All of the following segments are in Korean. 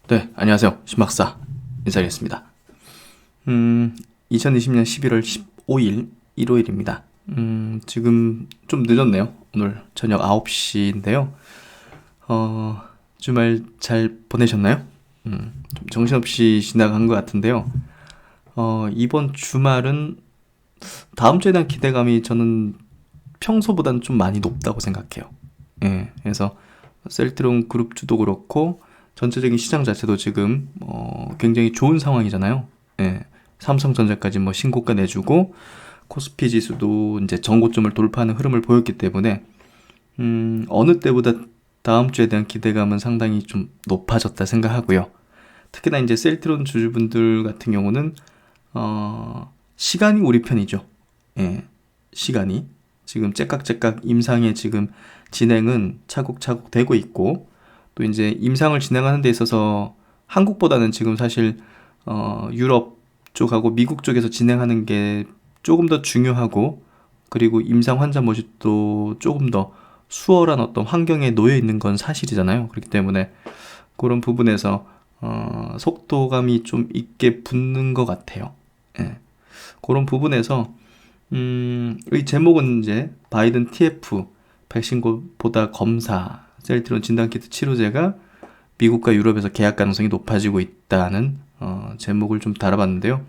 네, 안녕하세요. 신박사 인사드리겠습니다. 2020년 11월 15일 일요일입니다. 지금 좀 늦었네요. 오늘 저녁 9시인데요. 주말 잘 보내셨나요? 좀 정신없이 지나간 것 같은데요. 이번 주말은 다음 주에 대한 기대감이 저는 평소보다는 좀 많이 높다고 생각해요. 예, 그래서 셀트론 그룹주도 그렇고 전체적인 시장 자체도 지금 굉장히 좋은 상황이잖아요. 예, 삼성전자까지 뭐 신고가 내주고 코스피 지수도 이제 전고점을 돌파하는 흐름을 보였기 때문에 어느 때보다 다음 주에 대한 기대감은 상당히 좀 높아졌다 생각하고요. 특히나 이제 셀트론 주주분들 같은 경우는 시간이 우리 편이죠. 예, 시간이 지금 째깍째깍 임상의 지금 진행은 차곡차곡 되고 있고, 또 이제 임상을 진행하는 데 있어서 한국보다는 지금 사실 유럽 쪽하고 미국 쪽에서 진행하는 게 조금 더 중요하고, 그리고 임상 환자 모집도 조금 더 수월한 어떤 환경에 놓여 있는 건 사실이잖아요. 그렇기 때문에 그런 부분에서 속도감이 좀 있게 붙는 것 같아요. 예. 그런 부분에서 이 제목은 이제 바이든 TF 백신보다 검사 셀트론 진단키트 치료제가 미국과 유럽에서 계약 가능성이 높아지고 있다는 제목을 좀 달아봤는데요.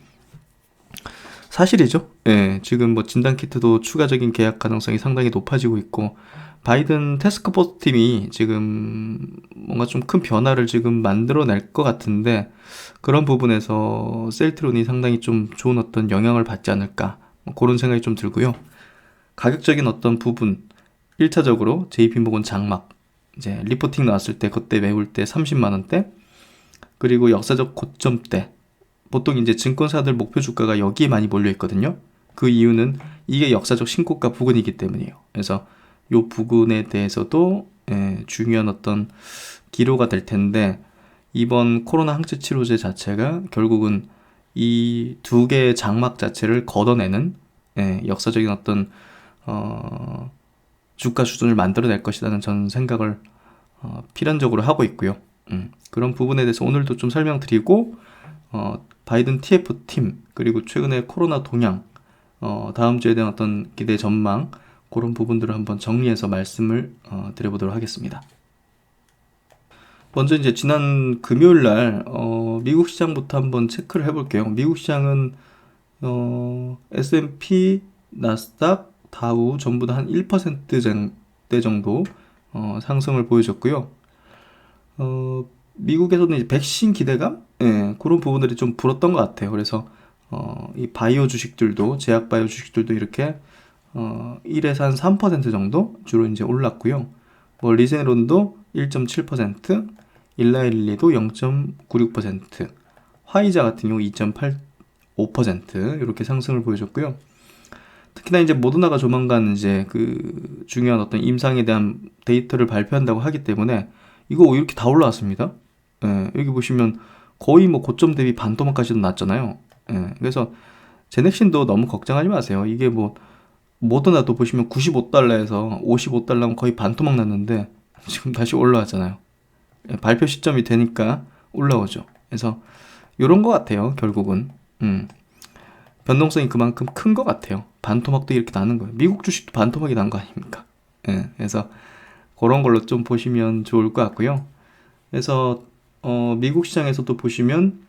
사실이죠. 예, 지금 뭐 진단키트도 추가적인 계약 가능성이 상당히 높아지고 있고, 바이든 태스크포스 팀이 지금 뭔가 좀 큰 변화를 지금 만들어낼 것 같은데, 그런 부분에서 셀트론이 상당히 좀 좋은 어떤 영향을 받지 않을까, 뭐 그런 생각이 좀 들고요. 가격적인 어떤 부분, 1차적으로 JP모건 장막, 이제 리포팅 나왔을 때 그때 매울 때 30만 원대, 그리고 역사적 고점대. 보통 이제 증권사들 목표 주가가 여기에 많이 몰려 있거든요. 그 이유는 이게 역사적 신고가 부근이기 때문이에요. 그래서 요 부근에 대해서도 중요한 어떤 기로가 될 텐데, 이번 코로나 항체 치료제 자체가 결국은 이 두 개의 장막 자체를 걷어내는 역사적인 어떤 주가 수준을 만들어낼 것이라는 저는 생각을 필연적으로 하고 있고요. 그런 부분에 대해서 오늘도 좀 설명드리고, 바이든 TF 팀, 그리고 최근에 코로나 동향, 다음 주에 대한 어떤 기대 전망, 그런 부분들을 한번 정리해서 말씀을 드려보도록 하겠습니다. 먼저 이제 지난 금요일 날 미국 시장부터 한번 체크를 해볼게요. 미국 시장은 S&P, 나스닥, 다우 전부 다 한 1%대 정도 상승을 보여줬고요. 미국에서는 이제 백신 기대감? 예, 그런 부분들이 좀 불었던 것 같아요. 그래서 이 바이오 주식들도, 제약 바이오 주식들도 이렇게 1에서 한 3% 정도 주로 이제 올랐고요. 뭐 리제론도 1.7%, 일라일리도 0.96%, 화이자 같은 경우 2.85% 이렇게 상승을 보여줬고요. 특히나 이제 모더나가 조만간 이제 그 중요한 어떤 임상에 대한 데이터를 발표한다고 하기 때문에 이거 이렇게 다 올라왔습니다. 예, 여기 보시면 거의 뭐 고점 대비 반토막까지도 났잖아요. 예, 그래서 제넥신도 너무 걱정하지 마세요. 이게 뭐 모더나도 보시면 95달러에서 55달러면 거의 반토막 났는데 지금 다시 올라왔잖아요. 예, 발표 시점이 되니까 올라오죠. 그래서 요런 것 같아요. 결국은 변동성이 그만큼 큰 것 같아요. 반토막도 이렇게 나는 거예요. 미국 주식도 반토막이 난 거 아닙니까? 예, 그래서 그런 걸로 좀 보시면 좋을 것 같고요. 그래서 미국 시장에서도 보시면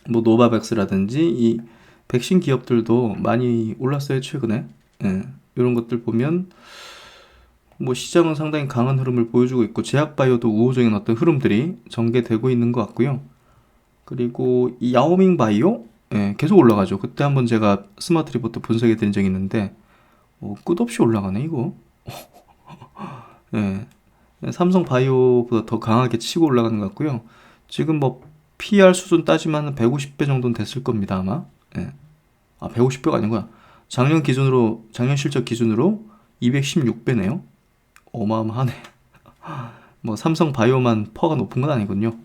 뭐 노바백스라든지 이 백신 기업들도 많이 올랐어요 최근에. 예, 이런 것들 보면 뭐 시장은 상당히 강한 흐름을 보여주고 있고, 제약바이오도 우호적인 어떤 흐름들이 전개되고 있는 것 같고요. 그리고 이 야오밍 바이오 계속 올라가죠. 그때 한번 제가 스마트 리포트 분석해 드린 적이 있는데 끝없이 올라가네 이거. 예, 삼성 바이오보다 더 강하게 치고 올라가는 것 같고요. 지금 뭐 PR 수준 따지면 150배 정도는 됐을 겁니다 아마. 예. 아, 150배가 아니고요. 작년 실적 기준으로 216배네요. 어마어마하네. 뭐 삼성 바이오만 퍼가 높은 건 아니군요.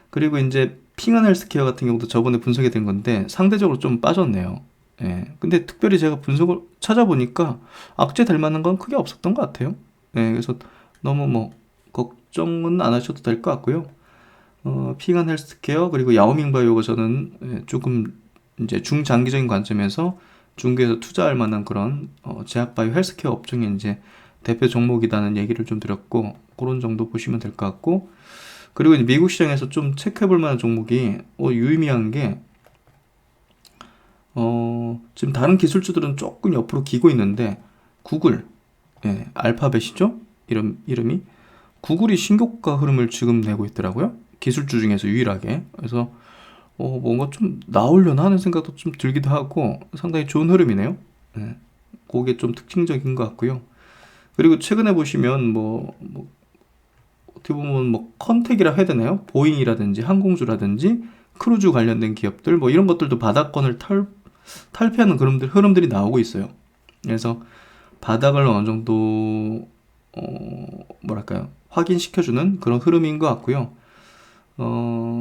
그리고 이제 핑한 헬스케어 같은 경우도 저번에 분석이 된 건데 상대적으로 좀 빠졌네요. 예. 근데 특별히 제가 분석을 찾아보니까 악재 될 만한 건 크게 없었던 것 같아요. 예. 그래서 너무 뭐 걱정은 안 하셔도 될 것 같고요. 핑한 헬스케어 그리고 야오밍 바이오가 저는 조금 이제 중장기적인 관점에서 중국에서 투자할 만한 그런 제약 바이오 헬스케어 업종의 이제 대표 종목이라는 얘기를 좀 드렸고 그런 정도 보시면 될 것 같고 그리고 이제 미국 시장에서 좀 체크해 볼 만한 종목이 유의미한 게 지금 다른 기술주들은 조금 옆으로 기고 있는데 구글 알파벳이죠? 이름이 구글이 신고가 흐름을 지금 내고 있더라고요. 기술주 중에서 유일하게. 그래서 뭔가 좀 나오려나 하는 생각도 좀 들기도 하고 상당히 좋은 흐름이네요. 그게 좀 특징적인 것 같고요. 그리고 최근에 보시면 어떻게 보면 컨택이라 해야 되나요? 보잉이라든지 항공주라든지 크루즈 관련된 기업들 이런 것들도 바닥권을 탈피하는 그런 흐름들이 나오고 있어요. 그래서 바닥을 어느 정도 뭐랄까요? 확인시켜주는 그런 흐름인 것 같고요.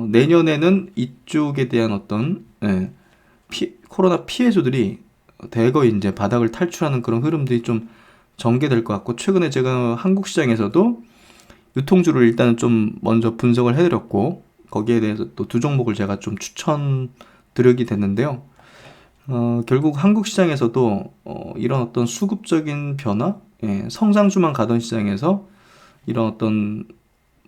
내년에는 이쪽에 대한 어떤 코로나 피해주들이 대거 이제 바닥을 탈출하는 그런 흐름들이 좀 전개될 것 같고 최근에 제가 한국 시장에서도 유통주를 일단은 좀 먼저 분석을 해드렸고 거기에 대해서 또 두 종목을 제가 좀 추천드리게 됐는데요. 결국 한국 시장에서도 이런 어떤 수급적인 변화, 성장주만 가던 시장에서 이런 어떤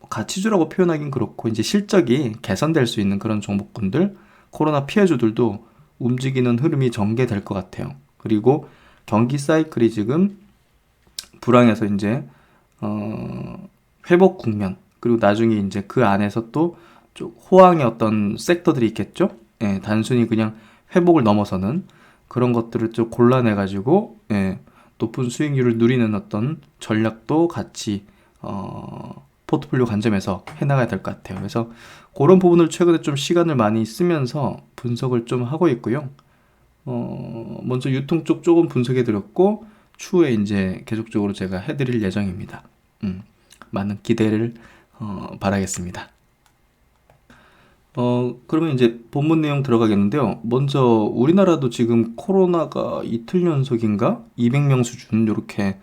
가치주라고 표현하긴 그렇고 이제 실적이 개선될 수 있는 그런 종목군들, 코로나 피해주들도 움직이는 흐름이 전개될 것 같아요. 그리고 경기 사이클이 지금 불황에서 이제 회복 국면 그리고 나중에 이제 그 안에서 또 호황의 어떤 섹터들이 있겠죠. 단순히 그냥 회복을 넘어서는 그런 것들을 좀 골라내가지고 높은 수익률을 누리는 어떤 전략도 같이 포트폴리오 관점에서 해나가야 될 것 같아요. 그래서 그런 부분을 최근에 좀 시간을 많이 쓰면서 분석을 좀 하고 있고요. 먼저 유통 쪽 조금 분석해 드렸고 추후에 이제 계속적으로 제가 해드릴 예정입니다. 많은 기대를 바라겠습니다. 그러면 이제 본문 내용 들어가겠는데요. 먼저 우리나라도 지금 코로나가 이틀 연속인가 200명 수준 이렇게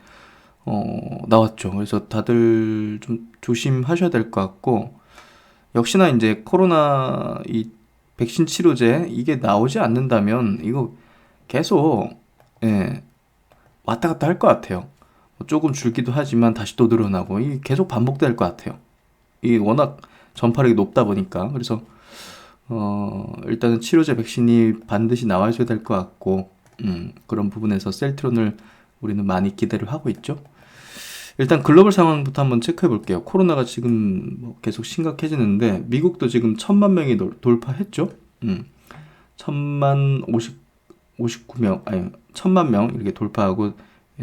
나왔죠. 그래서 다들 좀 조심하셔야 될 것 같고 역시나 이제 코로나 이 백신 치료제 이게 나오지 않는다면 이거 계속 왔다 갔다 할 것 같아요. 조금 줄기도 하지만 다시 또 늘어나고 이게 계속 반복될 것 같아요. 이게 워낙 전파력이 높다 보니까 그래서 일단은 치료제 백신이 반드시 나와줘야 될 것 같고 그런 부분에서 셀트론을 우리는 많이 기대를 하고 있죠. 일단 글로벌 상황부터 한번 체크해 볼게요. 코로나가 지금 계속 심각해지는데 미국도 지금 1000만 명이 돌파했죠. 59명 아니 1000만 명 이렇게 돌파하고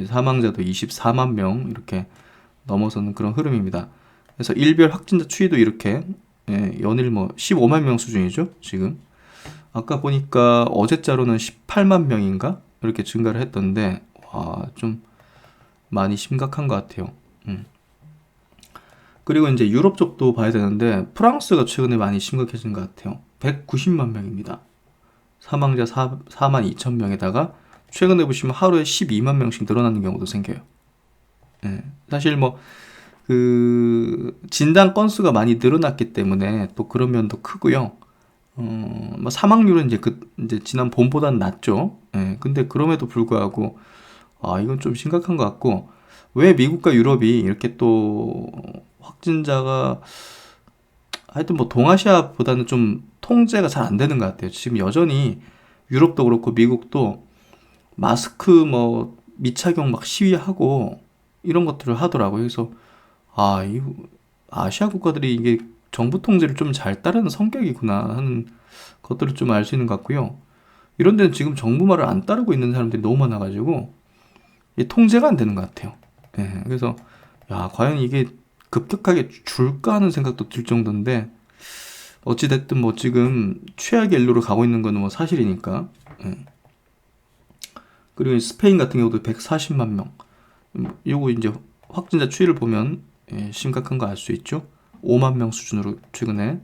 사망자도 24만 명 이렇게 넘어서는 그런 흐름입니다. 그래서 일별 확진자 추이도 이렇게 연일 15만 명 수준이죠. 지금 아까 보니까 어제자로는 18만 명인가 이렇게 증가를 했던데 좀 많이 심각한 것 같아요. 그리고 이제 유럽 쪽도 봐야 되는데 프랑스가 최근에 많이 심각해진 것 같아요. 190만 명입니다. 사망자 4만 2천 명에다가 최근에 보시면 하루에 12만 명씩 늘어나는 경우도 생겨요. 사실 그 진단 건수가 많이 늘어났기 때문에 또 그런 면도 크고요. 사망률은 이제 지난 봄보다는 낮죠. 근데 그럼에도 불구하고 이건 좀 심각한 것 같고 왜 미국과 유럽이 이렇게 또 확진자가 하여튼 동아시아보다는 좀 통제가 잘 안 되는 것 같아요. 지금 여전히 유럽도 그렇고 미국도 마스크 미착용 시위하고 이런 것들을 하더라고요. 그래서 이 아시아 국가들이 이게 정부 통제를 좀 잘 따르는 성격이구나 하는 것들을 좀 알 수 있는 것 같고요. 이런 데는 지금 정부 말을 안 따르고 있는 사람들이 너무 많아가지고 통제가 안 되는 것 같아요. 그래서 과연 이게 급격하게 줄까 하는 생각도 들 정도인데 어찌됐든 지금 최악의 일로로 가고 있는 거는 사실이니까. 그리고 스페인 같은 경우도 140만 명. 요거 이제 확진자 추이를 보면 심각한 거 알 수 있죠. 5만 명 수준으로 최근에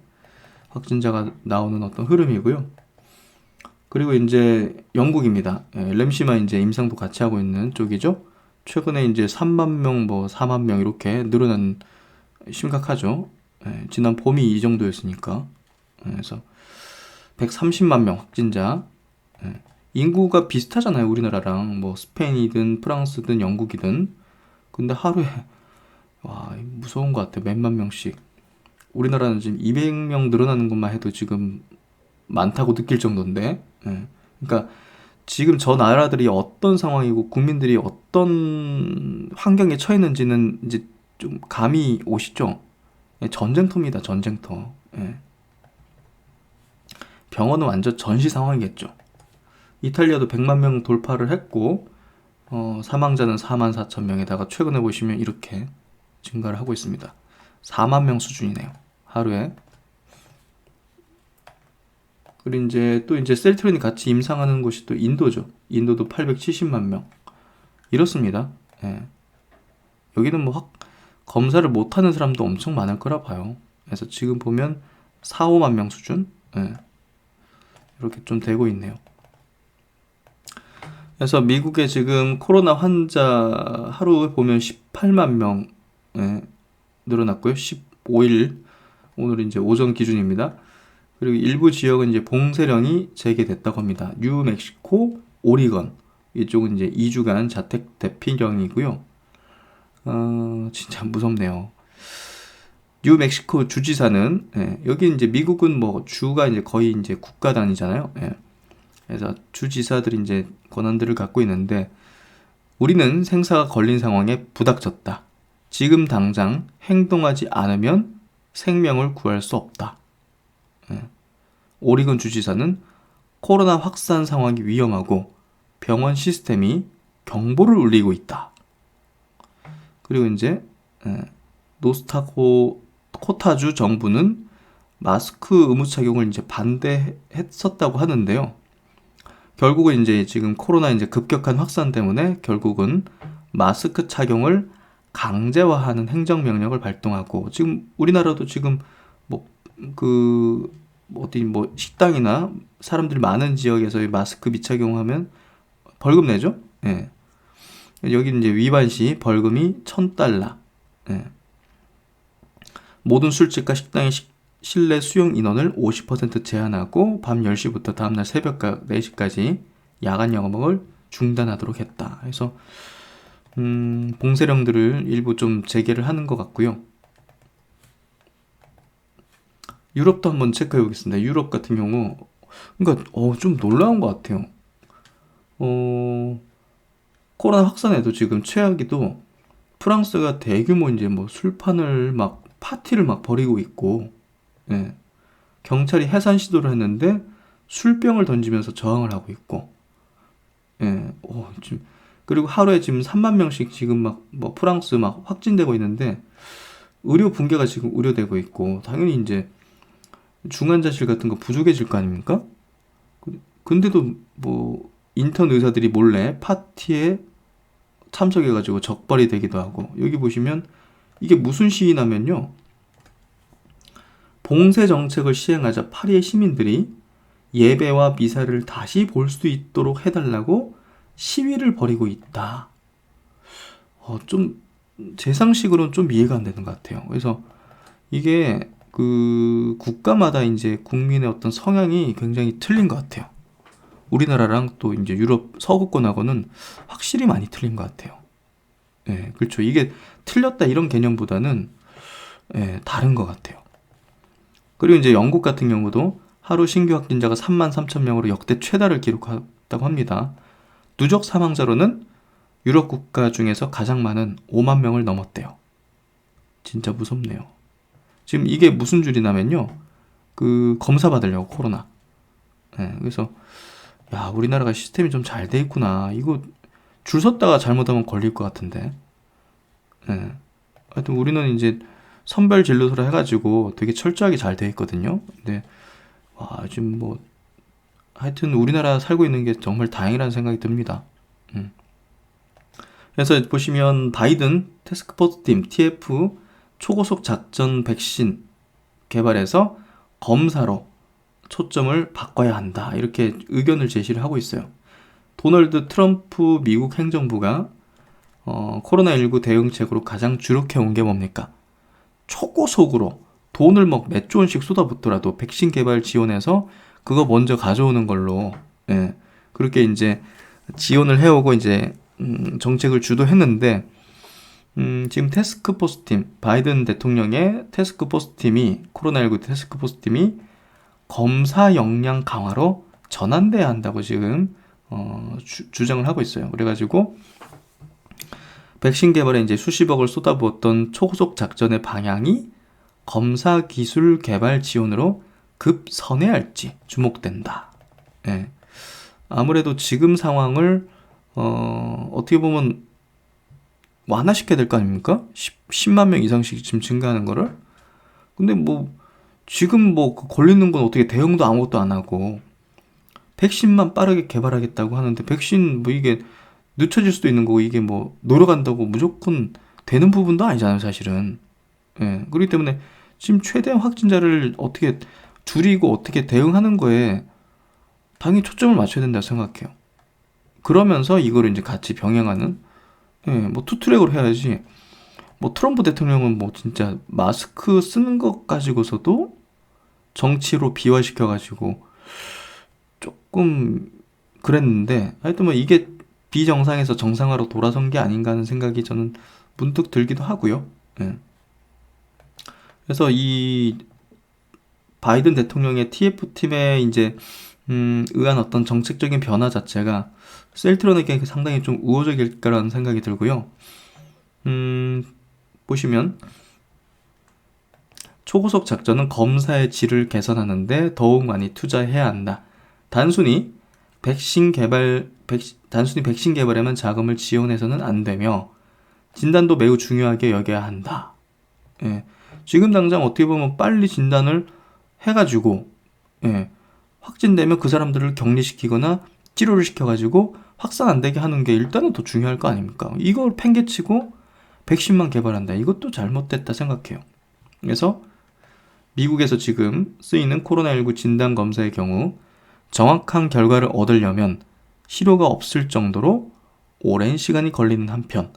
확진자가 나오는 어떤 흐름이고요. 그리고 이제 영국입니다. 램시만 이제 임상도 같이 하고 있는 쪽이죠. 최근에 이제 3만 명, 4만 명 이렇게 늘어난 심각하죠. 지난 봄이 이 정도였으니까. 그래서 130만 명 확진자. 인구가 비슷하잖아요, 우리나라랑. 뭐 스페인이든 프랑스든 영국이든. 근데 하루에 와, 무서운 것 같아. 몇만 명씩. 우리나라는 지금 200명 늘어나는 것만 해도 지금 많다고 느낄 정도인데. 그러니까 지금 저 나라들이 어떤 상황이고 국민들이 어떤 환경에 처했는지는 이제 좀 감이 오시죠? 전쟁터입니다, 전쟁터. 병원은 완전 전시 상황이겠죠. 이탈리아도 100만 명 돌파를 했고, 사망자는 4만 4천 명에다가 최근에 보시면 이렇게 증가를 하고 있습니다. 4만 명 수준이네요, 하루에. 그리고 이제 또 이제 셀트론이 같이 임상하는 곳이 또 인도죠. 인도도 870만 명. 이렇습니다. 여기는 뭐 검사를 못하는 사람도 엄청 많을 거라 봐요. 그래서 지금 보면 4, 5만 명 수준? 이렇게 좀 되고 있네요. 그래서 미국에 지금 코로나 환자 하루에 보면 18만 명 늘어났고요. 15일, 오늘 이제 오전 기준입니다. 그리고 일부 지역은 이제 봉쇄령이 재개됐다고 합니다. 뉴멕시코, 오리건 이쪽은 이제 2주간 자택 대피령이고요. 진짜 무섭네요. 뉴멕시코 주지사는 여기 이제 미국은 뭐 주가 이제 거의 이제 국가 단위잖아요. 그래서 주지사들이 이제 권한들을 갖고 있는데 우리는 생사가 걸린 상황에 부닥쳤다. 지금 당장 행동하지 않으면 생명을 구할 수 없다. 오리건 주지사는 코로나 확산 상황이 위험하고 병원 시스템이 경보를 울리고 있다. 그리고 이제 노스타코타주 정부는 마스크 의무 착용을 이제 반대했었다고 하는데요. 결국은 이제 지금 코로나 이제 급격한 확산 때문에 결국은 마스크 착용을 강제화하는 행정명령을 발동하고 지금 우리나라도 지금 어디 식당이나 사람들이 많은 지역에서 마스크 미착용하면 벌금 내죠. 여기 이제 위반 시 벌금이 $1,000. 모든 술집과 식당의 실내 수용 인원을 50% 제한하고 밤 10시부터 다음날 새벽 4시까지 야간 영업을 중단하도록 했다. 그래서 봉쇄령들을 일부 좀 재개를 하는 것 같고요. 유럽도 한번 체크해 보겠습니다. 유럽 같은 경우 그러니까 좀 놀라운 것 같아요. 코로나 확산에도 지금 최악이도 프랑스가 대규모 이제 뭐 술판을 막 파티를 막 벌이고 있고, 경찰이 해산 시도를 했는데 술병을 던지면서 저항을 하고 있고, 지금 그리고 하루에 지금 3만 명씩 지금 막 뭐 프랑스 막 확진되고 있는데 의료 붕괴가 지금 우려되고 있고 당연히 이제 중환자실 같은 거 부족해질 거 아닙니까? 근데도 뭐 인턴 의사들이 몰래 파티에 참석해가지고 적발이 되기도 하고 여기 보시면 이게 무슨 시위냐면요. 봉쇄 정책을 시행하자 파리의 시민들이 예배와 미사를 다시 볼 수 있도록 해달라고 시위를 벌이고 있다. 좀 제 상식으로는 좀 이해가 안 되는 것 같아요. 그래서 이게 그 국가마다 이제 국민의 어떤 성향이 굉장히 틀린 것 같아요. 우리나라랑 또 이제 유럽 서구권하고는 확실히 많이 틀린 것 같아요. 그렇죠. 이게 틀렸다 이런 개념보다는 다른 것 같아요. 그리고 이제 영국 같은 경우도 하루 신규 확진자가 3만 3천 명으로 역대 최다를 기록했다고 합니다. 누적 사망자로는 유럽 국가 중에서 가장 많은 5만 명을 넘었대요. 진짜 무섭네요. 지금 이게 무슨 줄이냐면요. 그 검사 받으려고 코로나. 그래서 야, 우리나라가 시스템이 좀 잘 돼 있구나. 이거 줄 섰다가 잘못하면 걸릴 것 같은데. 하여튼 우리는 이제 선별 진료소라 해가지고 되게 철저하게 잘 돼 있거든요. 근데 와, 지금 뭐 하여튼 우리나라 살고 있는 게 정말 다행이라는 생각이 듭니다. 그래서 보시면 바이든 태스크포스 팀 TF 초고속 작전 백신 개발해서 검사로 초점을 바꿔야 한다. 이렇게 의견을 제시를 하고 있어요. 도널드 트럼프 미국 행정부가 코로나19 대응책으로 가장 주력해온 게 뭡니까? 초고속으로 돈을 막 몇 조 원씩 쏟아붓더라도 백신 개발 지원해서 그거 먼저 가져오는 걸로, 예, 그렇게 이제 지원을 해오고 이제 정책을 주도했는데, 지금 태스크포스 팀, 바이든 대통령의 태스크포스 팀이, 코로나19 태스크포스 팀이 검사 역량 강화로 전환돼야 한다고 지금 주장을 하고 있어요. 그래가지고 백신 개발에 이제 수십억을 쏟아부었던 초속 작전의 방향이 검사 기술 개발 지원으로 급선회할지 주목된다. 예. 아무래도 지금 상황을 어떻게 보면 완화시켜야 될 거 아닙니까? 10만 명 이상씩 지금 증가하는 거를. 근데 뭐 지금 뭐 걸리는 건 어떻게 대응도 아무것도 안 하고 백신만 빠르게 개발하겠다고 하는데, 백신 뭐 이게 늦춰질 수도 있는 거고, 이게 뭐 노력한다고 무조건 되는 부분도 아니잖아요, 사실은. 예. 그렇기 때문에 지금 최대한 확진자를 어떻게 줄이고 어떻게 대응하는 거에 당연히 초점을 맞춰야 된다고 생각해요. 그러면서 이거를 이제 같이 병행하는, 예, 뭐 투트랙으로 해야지. 뭐 트럼프 대통령은 뭐 진짜 마스크 쓰는 것 가지고서도 정치로 비화시켜가지고 조금 그랬는데, 하여튼 뭐 이게 비정상에서 정상화로 돌아선 게 아닌가 하는 생각이 저는 문득 들기도 하고요. 예. 그래서 이 바이든 대통령의 TF팀에 이제 의한 어떤 정책적인 변화 자체가 셀트론에게 상당히 좀 우호적일까라는 생각이 들고요. 보시면 초고속 작전은 검사의 질을 개선하는데 더욱 많이 투자해야 한다. 단순히 백신 개발에만 자금을 지원해서는 안 되며 진단도 매우 중요하게 여겨야 한다. 예. 지금 당장 어떻게 보면 빨리 진단을 해가지고, 예, 확진되면 그 사람들을 격리시키거나 치료를 시켜가지고 확산 안 되게 하는 게 일단은 더 중요할 거 아닙니까? 이걸 팽개치고 백신만 개발한다. 이것도 잘못됐다 생각해요. 그래서 미국에서 지금 쓰이는 코로나19 진단 검사의 경우 정확한 결과를 얻으려면 실효가 없을 정도로 오랜 시간이 걸리는 한편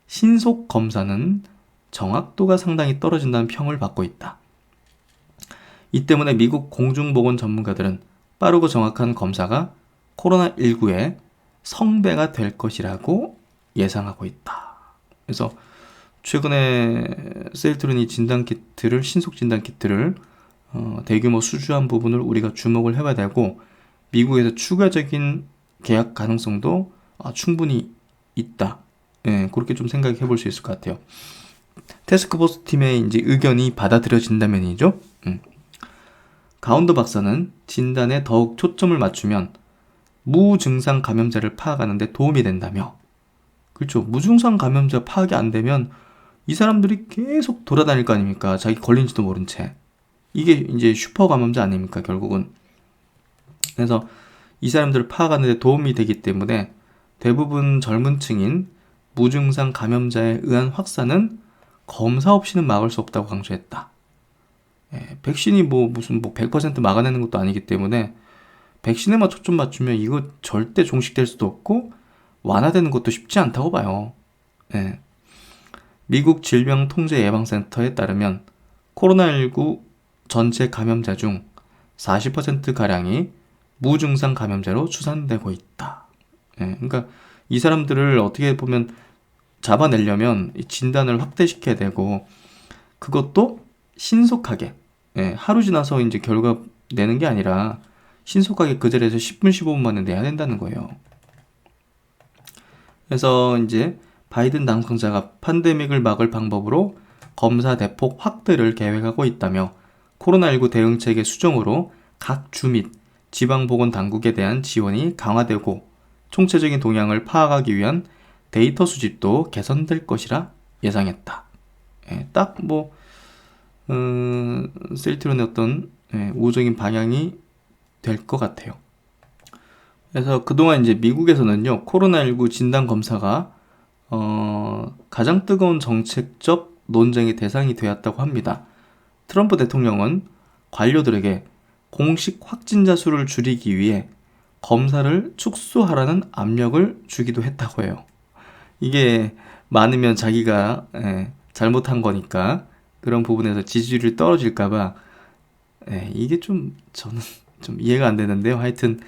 신속 검사는 정확도가 상당히 떨어진다는 평을 받고 있다. 이 때문에 미국 공중보건 전문가들은 빠르고 정확한 검사가 코로나19의 성배가 될 것이라고 예상하고 있다. 그래서 최근에 세일트론이 신속 진단 키트를 대규모 수주한 부분을 우리가 주목을 해봐야 되고, 미국에서 추가적인 계약 가능성도 충분히 있다. 예, 그렇게 좀 생각해 볼 수 있을 것 같아요. 태스크포스 팀의 이제 의견이 받아들여진다면이죠. 가운더 박사는 진단에 더욱 초점을 맞추면 무증상 감염자를 파악하는 데 도움이 된다며, 그렇죠. 무증상 감염자 파악이 안 되면 이 사람들이 계속 돌아다닐 거 아닙니까? 자기 걸린지도 모른 채. 이게 이제 슈퍼 감염자 아닙니까, 결국은. 그래서 이 사람들을 파악하는 데 도움이 되기 때문에 대부분 젊은 층인 무증상 감염자에 의한 확산은 검사 없이는 막을 수 없다고 강조했다. 예, 백신이 무슨 100% 막아내는 것도 아니기 때문에 백신에만 초점 맞추면 이거 절대 종식될 수도 없고 완화되는 것도 쉽지 않다고 봐요. 예. 미국 질병통제예방센터에 따르면 코로나19 전체 감염자 중 40%가량이 무증상 감염자로 추산되고 있다. 예, 그러니까 이 사람들을 어떻게 보면 잡아내려면 진단을 확대시켜야 되고, 그것도 신속하게, 예, 하루 지나서 이제 결과 내는 게 아니라 신속하게 그 자리에서 10분, 15분 만에 내야 된다는 거예요. 그래서 이제 바이든 당선자가 팬데믹을 막을 방법으로 검사 대폭 확대를 계획하고 있다며, 코로나19 대응체계 수정으로 각 주 및 지방보건당국에 대한 지원이 강화되고 총체적인 동향을 파악하기 위한 데이터 수집도 개선될 것이라 예상했다. 예, 딱 셀트론의 어떤 우호적인 방향이 될 것 같아요. 그래서 그동안 이제 미국에서는요, 코로나19 진단 검사가 가장 뜨거운 정책적 논쟁의 대상이 되었다고 합니다. 트럼프 대통령은 관료들에게 공식 확진자 수를 줄이기 위해 검사를 축소하라는 압력을 주기도 했다고 해요. 이게 많으면 자기가 잘못한 거니까 그런 부분에서 지지율이 떨어질까봐 이게 좀 저는 좀 이해가 안 되는데요. 하여튼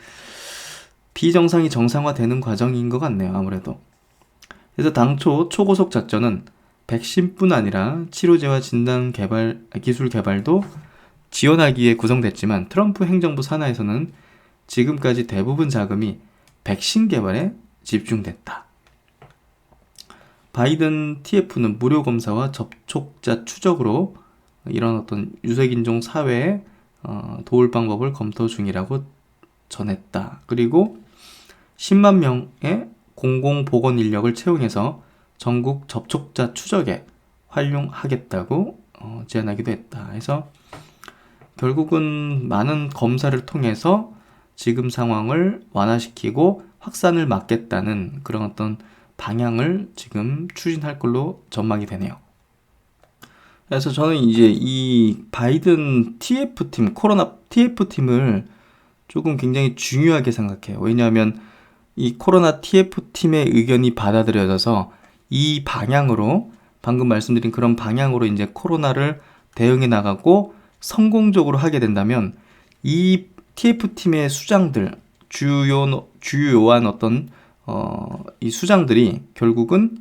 비정상이 정상화되는 과정인 것 같네요. 아무래도. 그래서 당초 초고속 작전은 백신뿐 아니라 치료제와 진단 개발, 기술 개발도 지원하기 위해 구성됐지만 트럼프 행정부 산하에서는 지금까지 대부분 자금이 백신 개발에 집중됐다. 바이든 TF는 무료 검사와 접촉자 추적으로 이런 어떤 유색인종 사회에 도울 방법을 검토 중이라고 전했다. 그리고 10만 명의 공공보건 인력을 채용해서 전국 접촉자 추적에 활용하겠다고 제안하기도 했다. 그래서 결국은 많은 검사를 통해서 지금 상황을 완화시키고 확산을 막겠다는 그런 어떤 방향을 지금 추진할 걸로 전망이 되네요. 그래서 저는 이제 이 바이든 TF팀, 코로나 TF팀을 조금 굉장히 중요하게 생각해요. 왜냐하면 이 코로나 TF팀의 의견이 받아들여져서 이 방향으로, 방금 말씀드린 그런 방향으로 이제 코로나를 대응해 나가고 성공적으로 하게 된다면 이 TF팀의 수장들, 주요한 어떤 이 수장들이 결국은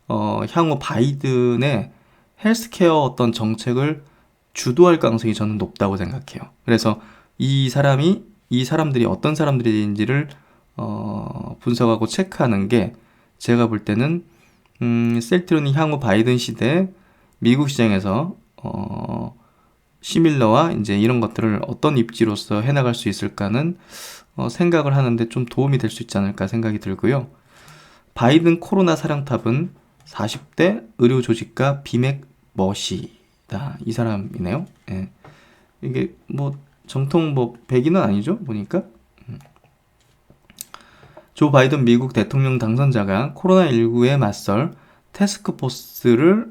향후 바이든의 헬스케어 어떤 정책을 주도할 가능성이 저는 높다고 생각해요. 그래서 이 사람들이 어떤 사람들인지를 분석하고 체크하는 게 제가 볼 때는 셀트론이 향후 바이든 시대 미국 시장에서 시밀러와 이제 이런 것들을 어떤 입지로서 해나갈 수 있을까는 생각을 하는데 좀 도움이 될 수 있지 않을까 생각이 들고요. 바이든 코로나 사령탑은 40대 의료조직가 비맥 머시다. 이 사람이네요. 예. 이게 뭐 정통 뭐 백인은 아니죠? 보니까. 조 바이든 미국 대통령 당선자가 코로나19에 맞설 태스크포스를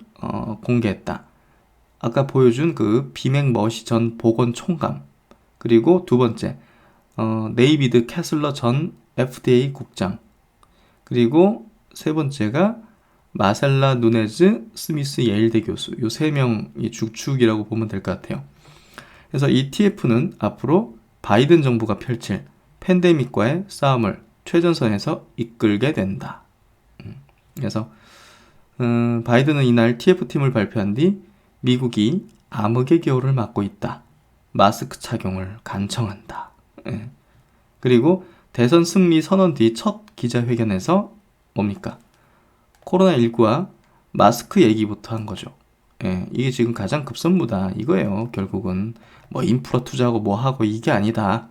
공개했다. 아까 보여준 그 비맥 머시 전 보건총감, 그리고 두 번째 네이비드 캐슬러 전 FDA 국장, 그리고 세 번째가 마셀라 누네즈 스미스 예일대 교수, 요 세 명이 주축이라고 보면 될 것 같아요. 그래서 이 TF는 앞으로 바이든 정부가 펼칠 팬데믹과의 싸움을 최전선에서 이끌게 된다. 그래서 바이든은 이날 TF팀을 발표한 뒤 미국이 암흑의 겨울을 맞고 있다. 마스크 착용을 간청한다. 예. 그리고 대선 승리 선언 뒤 첫 기자회견에서 뭡니까? 코로나19와 마스크 얘기부터 한 거죠. 예. 이게 지금 가장 급선무다. 이거예요. 결국은 뭐 인프라 투자하고 뭐 하고 이게 아니다.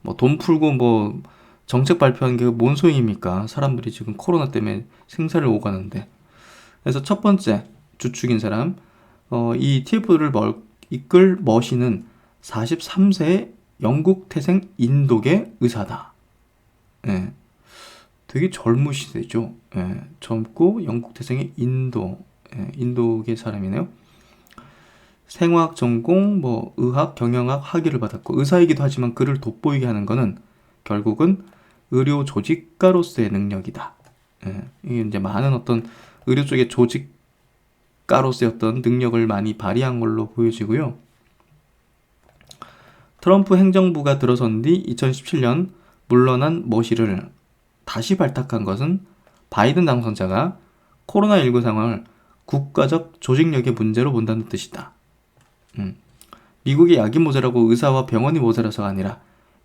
뭐 돈 풀고 뭐 정책 발표한 게 뭔 소용입니까? 사람들이 지금 코로나 때문에 생사를 오가는데. 그래서 첫 번째 주축인 사람, 이 TF를 이끌 머시는 43세의 영국 태생 인도계 의사다. 예. 되게 젊으시대죠. 예. 젊고 영국 태생의 인도계 사람이네요. 생화학 전공, 뭐 의학, 경영학 학위를 받았고 의사이기도 하지만 그를 돋보이게 하는 것은 결국은 의료 조직가로서의 능력이다. 예. 이게 이제 많은 어떤 의료 쪽의 조직가로서의 어떤 능력을 많이 발휘한 걸로 보여지고요. 트럼프 행정부가 들어선 뒤 2017년 물러난 머시를 다시 발탁한 것은 바이든 당선자가 코로나19 상황을 국가적 조직력의 문제로 본다는 뜻이다. 미국의 약이 모자라고 의사와 병원이 모자라서가 아니라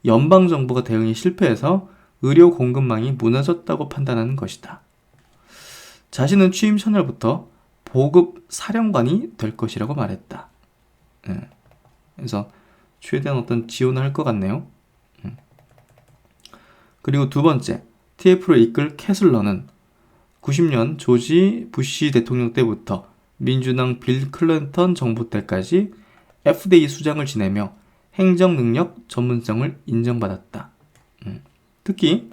연방정부가 대응에 실패해서 의료 공급망이 무너졌다고 판단하는 것이다. 자신은 취임 첫날부터 보급 사령관이 될 것이라고 말했다. 그래서 최대한 어떤 지원을 할 것 같네요. 그리고 두 번째, TF를 이끌 캐슬러는 90년 조지 부시 대통령 때부터 민주당 빌 클린턴 정부 때까지 FDA 수장을 지내며 행정 능력, 전문성을 인정받았다. 특히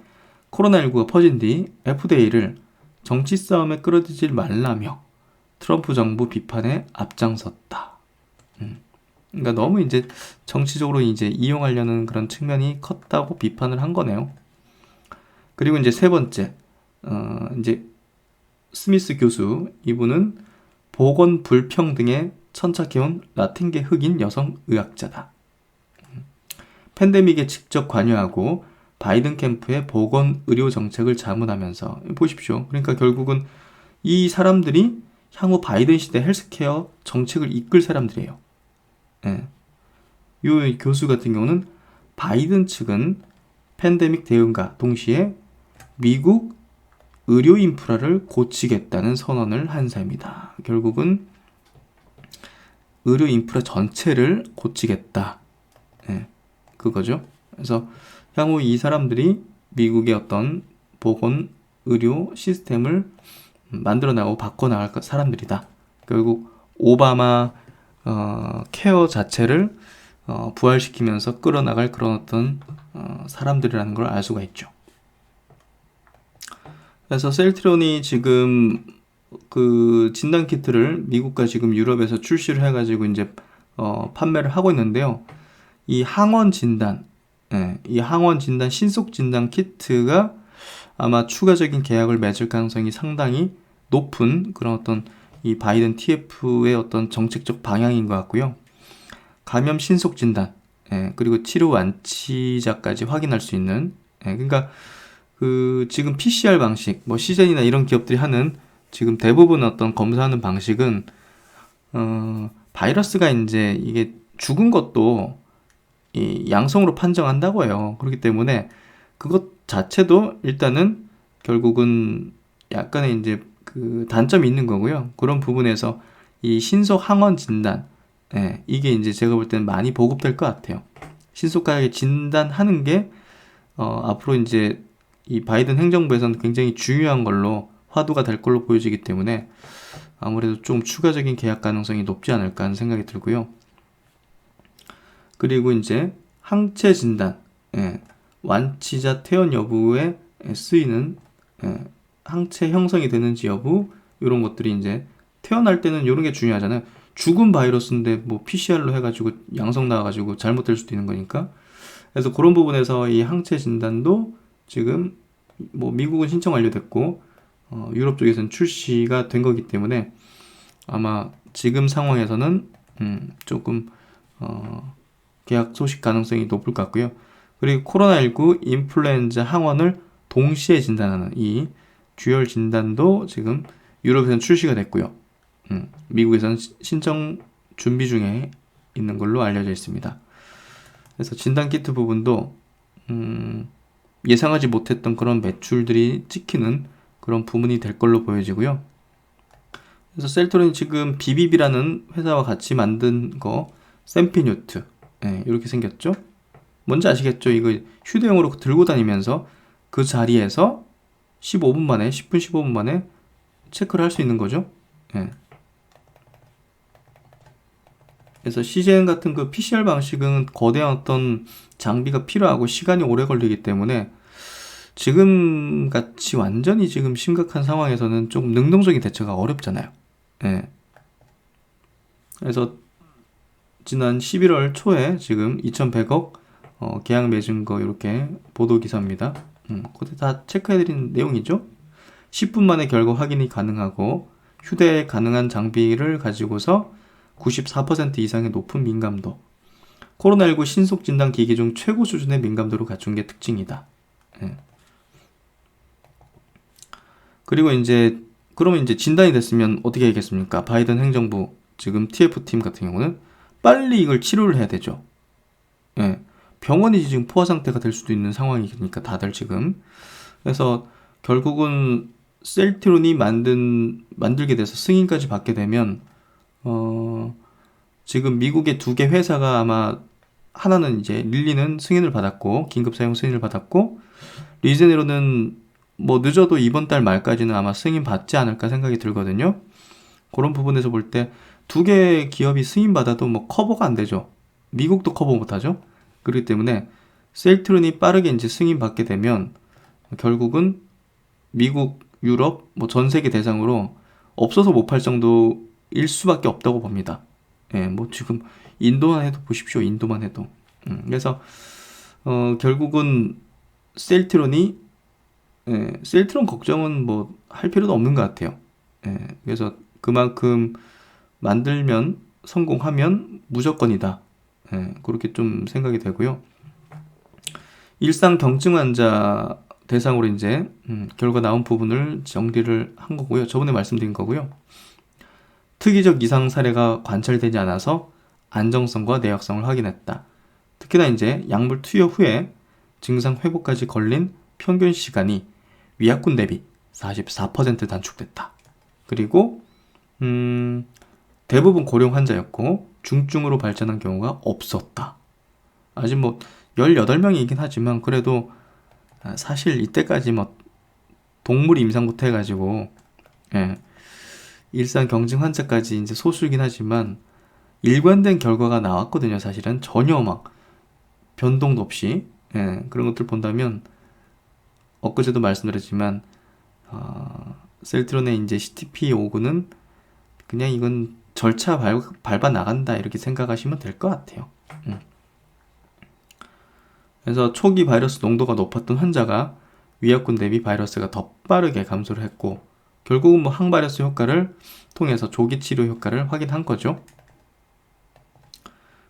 코로나19가 퍼진 뒤 FDA를 정치 싸움에 끌어들이지 말라며 트럼프 정부 비판에 앞장섰다. 그러니까 너무 이제 정치적으로 이제 이용하려는 그런 측면이 컸다고 비판을 한 거네요. 그리고 이제 세 번째, 이제 스미스 교수, 이분은 보건 불평등에 천착해온 라틴계 흑인 여성 의학자다. 팬데믹에 직접 관여하고 바이든 캠프의 보건 의료 정책을 자문하면서 보십시오. 그러니까 결국은 이 사람들이 향후 바이든 시대 헬스케어 정책을 이끌 사람들이에요. 예. 이 교수 같은 경우는 바이든 측은 팬데믹 대응과 동시에 미국 의료 인프라를 고치겠다는 선언을 한 셈이다. 결국은 의료 인프라 전체를 고치겠다. 예, 그거죠. 그래서 향후 이 사람들이 미국의 어떤 보건 의료 시스템을 만들어 나가고 바꿔 나갈 사람들이다. 결국 오바마 케어 자체를 부활시키면서 끌어나갈 그런 어떤 사람들이라는 걸 알 수가 있죠. 그래서 셀트론이 지금 그 진단 키트를 미국과 지금 유럽에서 출시를 해가지고 이제 판매를 하고 있는데요. 이 항원 진단, 이 항원 진단 신속 진단 키트가 아마 추가적인 계약을 맺을 가능성이 상당히 높은 그런 어떤 이 바이든 TF의 어떤 정책적 방향인 것 같고요. 감염 신속 진단, 그리고 치료 완치자까지 확인할 수 있는, 그러니까 그 지금 PCR 방식, 뭐 시젠이나 이런 기업들이 하는 지금 대부분 어떤 검사하는 방식은 바이러스가 이제 이게 죽은 것도 이 양성으로 판정한다고 해요. 그렇기 때문에 그것 자체도 일단은 결국은 약간의 이제 그 단점이 있는 거고요. 그런 부분에서 이 신속 항원 진단, 이게 이제 제가 볼 때는 많이 보급될 것 같아요. 신속하게 진단하는 게 앞으로 이제 이 바이든 행정부에서는 굉장히 중요한 걸로 화두가 될 걸로 보여지기 때문에 아무래도 좀 추가적인 계약 가능성이 높지 않을까 하는 생각이 들고요. 그리고 이제 항체 진단, 완치자 퇴원 여부에 쓰이는 항체 형성이 되는지 여부 이런 것들이 이제 태어날 때는 이런 게 중요하잖아요. 죽은 바이러스인데 뭐 PCR로 해가지고 양성 나와가지고 잘못될 수도 있는 거니까. 그래서 그런 부분에서 이 항체 진단도 지금 뭐 미국은 신청 완료됐고 유럽 쪽에서는 출시가 된 거기 때문에 아마 지금 상황에서는 조금 계약 소식 가능성이 높을 것 같고요. 그리고 코로나19 인플루엔자 항원을 동시에 진단하는 이 듀얼 진단도 지금 유럽에서는 출시가 됐고요. 미국에서는 신청 준비 중에 있는 걸로 알려져 있습니다. 그래서 진단 키트 부분도 예상하지 못했던 그런 매출들이 찍히는 그런 부분이 될 걸로 보여지고요. 그래서 셀트론이 지금 비비비라는 회사와 같이 만든 거 샘피뉴트, 이렇게 생겼죠. 뭔지 아시겠죠? 이거 휴대용으로 들고 다니면서 그 자리에서 15분 만에 10분 15분 만에 체크를 할 수 있는 거죠. 그래서 CGN 같은 그 PCR 방식은 거대한 어떤 장비가 필요하고 시간이 오래 걸리기 때문에 지금 같이 완전히 지금 심각한 상황에서는 좀 능동적인 대처가 어렵잖아요. 그래서 지난 11월 초에 지금 2,100억 계약 맺은 거 이렇게 보도 기사입니다. 그때 다 체크해드린 내용이죠. 10분 만에 결과 확인이 가능하고 휴대 가능한 장비를 가지고서 94% 이상의 높은 민감도, 코로나19 신속 진단 기기 중 최고 수준의 민감도를 갖춘 게 특징이다. 그리고 이제 그러면 이제 진단이 됐으면 어떻게 하겠습니까? 바이든 행정부 지금 TF팀 같은 경우는 빨리 이걸 치료를 해야 되죠. 병원이 지금 포화 상태가 될 수도 있는 상황이니까 다들 지금. 그래서 결국은 셀트론이 만들게 돼서 승인까지 받게 되면 지금 미국의 2개 회사가 아마 하나는 이제 릴리는 승인을 받았고 긴급 사용 승인을 받았고 리제네로는 뭐 늦어도 이번 달 말까지는 아마 승인 받지 않을까 생각이 들거든요. 그런 부분에서 볼 때 2개 기업이 승인 받아도 뭐 커버가 안 되죠. 미국도 커버 못 하죠. 그렇기 때문에 셀트론이 빠르게 이제 승인 받게 되면 결국은 미국, 유럽, 뭐 전 세계 대상으로 없어서 못 팔 정도일 수밖에 없다고 봅니다. 뭐 지금 인도만 해도 보십시오. 인도만 해도. 그래서 결국은 셀트론 걱정은 뭐 할 필요도 없는 것 같아요. 그래서 그만큼 만들면 성공하면 무조건이다. 그렇게 좀 생각이 되고요. 일상 경증 환자 대상으로 이제 결과 나온 부분을 정리를 한 거고요. 저번에 말씀드린 거고요. 특이적 이상 사례가 관찰되지 않아서 안정성과 내역성을 확인했다. 특히나 이제 약물 투여 후에 증상 회복까지 걸린 평균 시간이 위약군 대비 44% 단축됐다. 그리고 대부분 고령 환자였고 중증으로 발전한 경우가 없었다. 아직 뭐 18명이긴 하지만 그래도 사실 이때까지 뭐 동물 임상부터 해가지고 일상 경증 환자까지 이제 소수이긴 하지만 일관된 결과가 나왔거든요. 사실은 전혀 막 변동도 없이 그런 것들 본다면 엊그제도 말씀드렸지만 셀트론의 이제 CTP5구는 그냥 이건 절차 밟아 나간다 이렇게 생각하시면 될 것 같아요. 그래서 초기 바이러스 농도가 높았던 환자가 위약군 대비 바이러스가 더 빠르게 감소를 했고 결국은 뭐 항바이러스 효과를 통해서 조기 치료 효과를 확인한 거죠.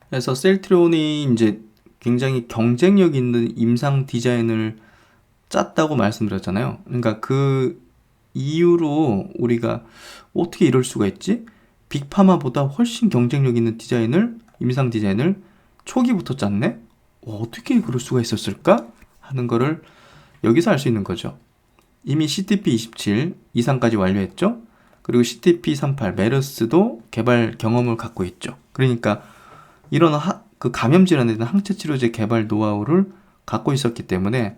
그래서 셀트론이 이제 굉장히 경쟁력 있는 임상 디자인을 짰다고 말씀드렸잖아요. 그러니까 그 이유로 우리가 어떻게 이럴 수가 있지? 빅파마보다 훨씬 경쟁력 있는 임상 디자인을 초기부터 짰네? 어떻게 그럴 수가 있었을까? 하는 거를 여기서 알 수 있는 거죠. 이미 CTP27 이상까지 완료했죠. 그리고 CTP38 메르스도 개발 경험을 갖고 있죠. 그러니까 이런 그 감염 질환에 대한 항체 치료제 개발 노하우를 갖고 있었기 때문에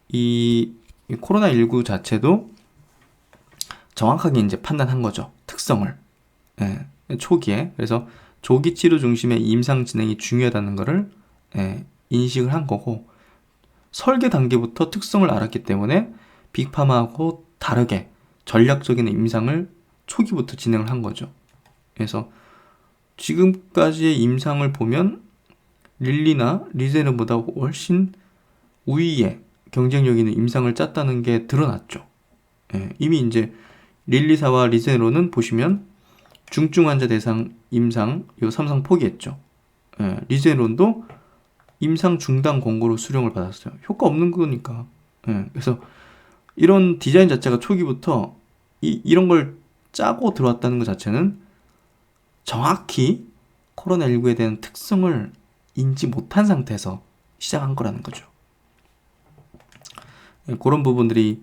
이 코로나19 자체도 정확하게 이제 판단한 거죠. 특성을. 초기에. 그래서 조기 치료 중심의 임상 진행이 중요하다는 것을 인식을 한 거고 설계 단계부터 특성을 알았기 때문에 빅파마하고 다르게 전략적인 임상을 초기부터 진행을 한 거죠. 그래서 지금까지의 임상을 보면 릴리나 리제는보다 훨씬 우위에 경쟁력 있는 임상을 짰다는 게 드러났죠. 이미 이제 릴리사와 리제로는 보시면 중증 환자 대상 임상 요 3상 포기했죠. 리제론도 임상 중단 권고로 수령을 받았어요. 효과 없는 거니까. 그래서 이런 디자인 자체가 초기부터 이런 걸 짜고 들어왔다는 것 자체는 정확히 코로나19에 대한 특성을 인지 못한 상태에서 시작한 거라는 거죠. 그런 부분들이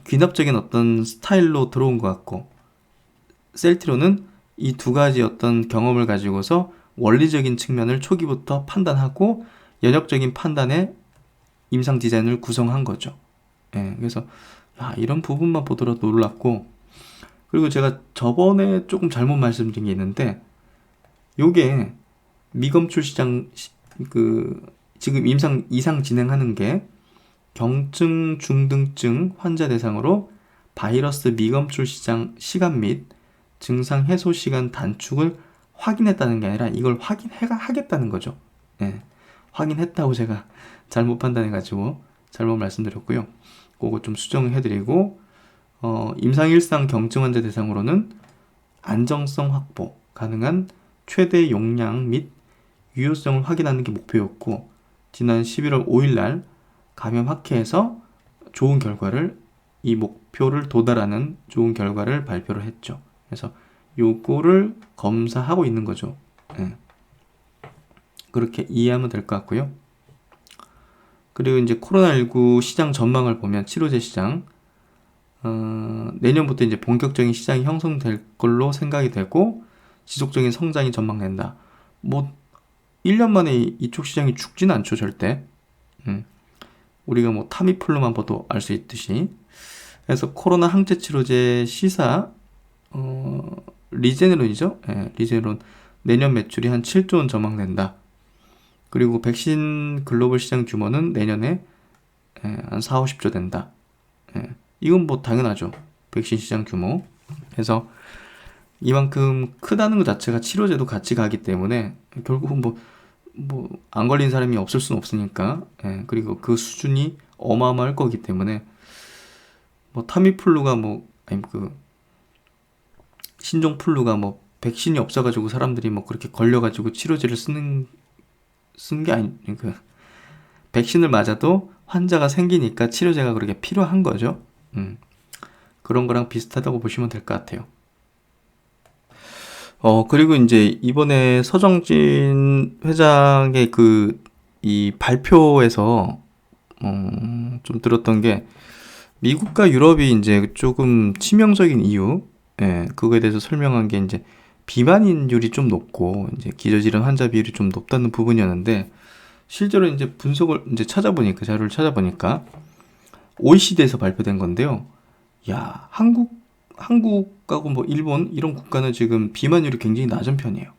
귀납적인 어떤 스타일로 들어온 것 같고 셀트론은 이 두 가지 어떤 경험을 가지고서 원리적인 측면을 초기부터 판단하고 연역적인 판단의 임상 디자인을 구성한 거죠. 그래서 이런 부분만 보더라도 놀랐고 그리고 제가 저번에 조금 잘못 말씀드린 게 있는데 요게 미검출 시장 지금 이상 진행하는 게 경증 중등증 환자 대상으로 바이러스 미검출 시간 및 증상 해소 시간 단축을 확인했다는 게 아니라 이걸 하겠다는 거죠. 확인했다고 제가 잘못 판단해가지고 잘못 말씀드렸고요. 그거 좀 수정해드리고 임상일상 경증 환자 대상으로는 안정성 확보 가능한 최대 용량 및 유효성을 확인하는 게 목표였고 지난 11월 5일 날 감염학회에서 이 목표를 도달하는 좋은 결과를 발표를 했죠. 그래서 요거를 검사하고 있는 거죠. 그렇게 이해하면 될 것 같고요. 그리고 이제 코로나19 시장 전망을 보면 치료제 시장 내년부터 이제 본격적인 시장이 형성될 걸로 생각이 되고 지속적인 성장이 전망된다. 뭐 1년 만에 이쪽 시장이 죽지는 않죠, 절대. 우리가 뭐 타미플루만 봐도 알 수 있듯이. 그래서 코로나 항체 치료제 시사 리제네론이죠. 리제네론 내년 매출이 한 7조 원 전망된다. 그리고 백신 글로벌 시장 규모는 내년에 한 4, 50조 된다. 이건 뭐 당연하죠. 백신 시장 규모. 그래서 이만큼 크다는 것 자체가 치료제도 같이 가기 때문에 결국은 뭐 안 걸린 사람이 없을 수는 없으니까. 그리고 그 수준이 어마어마할 거기 때문에 뭐 타미플루가 신종플루가 뭐 백신이 없어가지고 사람들이 뭐 그렇게 걸려가지고 치료제를 쓴 게 아니, 그 백신을 맞아도 환자가 생기니까 치료제가 그렇게 필요한 거죠. 그런 거랑 비슷하다고 보시면 될 것 같아요. 그리고 이제 이번에 서정진 회장의 이 발표에서, 좀 들었던 게, 미국과 유럽이 이제 조금 치명적인 이유, 예, 그거에 대해서 설명한 게 이제 비만인율이 좀 높고, 이제 기저질환 환자 비율이 좀 높다는 부분이었는데, 실제로 이제 분석을 이제 자료를 찾아보니까, OECD에서 발표된 건데요. 야, 한국하고 뭐 일본 이런 국가는 지금 비만율이 굉장히 낮은 편이에요.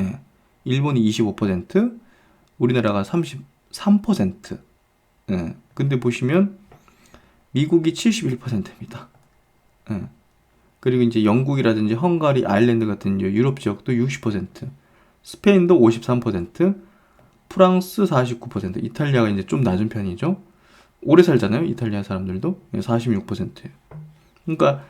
예. 일본이 25%, 우리나라가 33%. 예. 근데 보시면 미국이 71%입니다. 예. 그리고 이제 영국이라든지 헝가리, 아일랜드 같은 유럽 지역도 60%, 스페인도 53%, 프랑스 49%, 이탈리아가 이제 좀 낮은 편이죠. 오래 살잖아요, 이탈리아 사람들도. 46%예요. 그러니까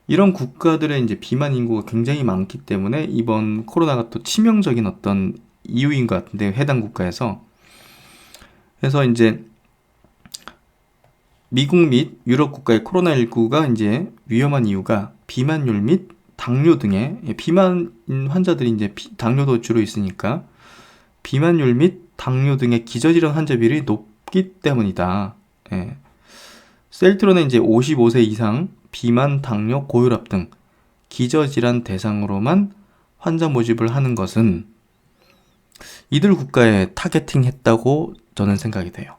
이런 국가들의 이제 비만 인구가 굉장히 많기 때문에 이번 코로나가 또 치명적인 어떤 이유인 것 같은데, 해당 국가에서. 그래서 이제 미국 및 유럽 국가의 코로나19가 이제 위험한 이유가 비만율 및 당뇨 등의, 비만 환자들이 이제 당뇨도 주로 있으니까 비만율 및 당뇨 등의 기저질환 환자 비율이 높기 때문이다. 예. 셀트론은 이제 55세 이상 비만, 당뇨, 고혈압 등 기저질환 대상으로만 환자 모집을 하는 것은 이들 국가에 타겟팅했다고 저는 생각이 돼요.